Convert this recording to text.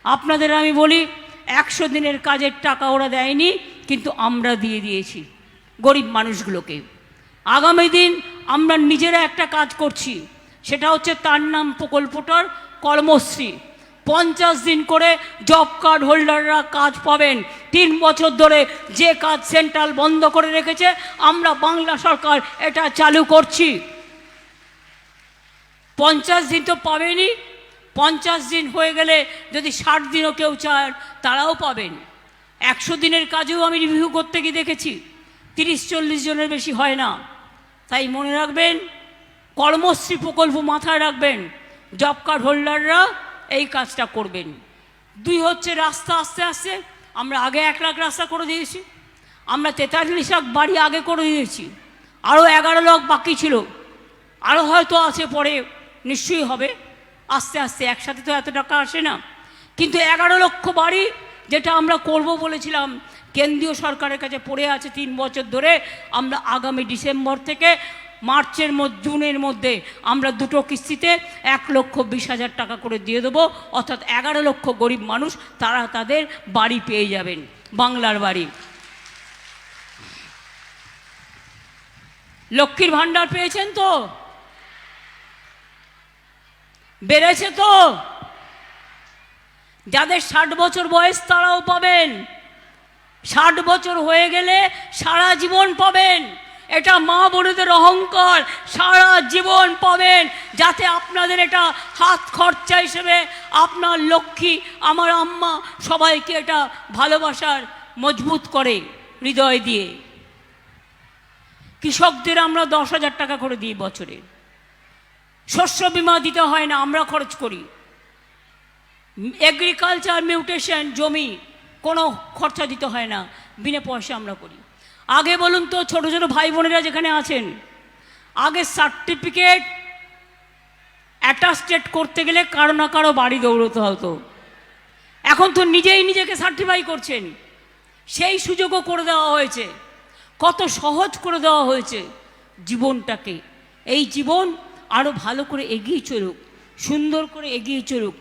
আপনাদের আমি বলি 100 দিনের কাজের টাকা ওরা দেয়নি, কিন্তু আমরা দিয়ে দিয়েছি গরিব মানুষগুলোকে। আগামী দিন আমরা নিজেরা একটা কাজ করছি, সেটা হচ্ছে তার নাম প্রকল্পটার কর্মশ্রী। 50 দিন করে জব কার্ড হোল্ডাররা কাজ পাবেন। 3 বছর ধরে যে কাজ সেন্ট্রাল বন্ধ করে রেখেছে, আমরা বাংলা সরকার এটা চালু করছি। 50 দিন তো পাবেনই, 50 দিন হয়ে গেলে যদি 60 দিনও কেউ চান তারাও পাবেন। 100 দিনের কাজেও আমি রিভিউ করতে গিয়ে দেখেছি 30-40 জনের বেশি হয় না। তাই মনে রাখবেন, কর্মশ্রী প্রকল্প মাথায় রাখবেন, জব কার্ড হোল্ডাররা এই কাজটা করবেন। 2 হচ্ছে রাস্তা। আস্তে আস্তে আমরা আগে 1 লাখ রাস্তা করে দিয়েছি, আমরা 43 লাখ বাড়ি আগে করে দিয়েছি, আরও 11 লাখ বাকি ছিল, আরও হয়তো আছে, পরে নিশ্চয়ই হবে। আস্তে আস্তে একসাথে তো এত টাকা আসে না, কিন্তু 11 লক্ষ বাড়ি যেটা আমরা করব বলেছিলাম কেন্দ্রীয় সরকারের কাছে পড়ে আছে 3 বছর ধরে। আমরা আগামী ডিসেম্বর থেকে জুনের মধ্যে আমরা 2টো কিস্তিতে 1,20,000 টাকা করে দিয়ে দেবো, অর্থাৎ 11 লক্ষ গরিব মানুষ তারা তাদের বাড়ি পেয়ে যাবেন, বাংলার বাড়ি। লক্ষ্মীর ভাণ্ডার পেয়েছেন তো? বেড়েছে তো? যাদের 60 বছর বয়স তারাও পাবেন, 60 বছর হয়ে গেলে সারা জীবন পাবেন। এটা মা বোনেদের অহংকার, সারা জীবন পাবেন, যাতে আপনাদের এটা হাত খরচা হিসেবে আপনার লক্ষ্মী, আমার আম্মা সবাইকে এটা ভালোবাসার মজবুত করে হৃদয় দিয়ে। কৃষকদের আমরা 10,000 টাকা করে দিই বছরে। শস্য বীমা দিতে হয় না, আমরা খরচ করি। এগ্রিকালচার মিউটেশন জমি কোনো খরচা দিতে হয় না, বিনা পয়সা আমরা করি। আগে বলুন তো, ছোট ছোট ভাই বোনেরা যেখানে আছেন, আগে সার্টিফিকেট অ্যাটাস্টেড করতে গেলে কারো না কারো বাড়ি দৌড়তে হতো, এখন তো নিজেই নিজেকে সার্টিফাই করছেন। সেই সুযোগও করে দেওয়া হয়েছে, কত সহজ করে দেওয়া হয়েছে জীবনটাকে। এই জীবন আরও ভালো করে এগিয়ে চলুক, সুন্দর করে এগিয়ে চলুক।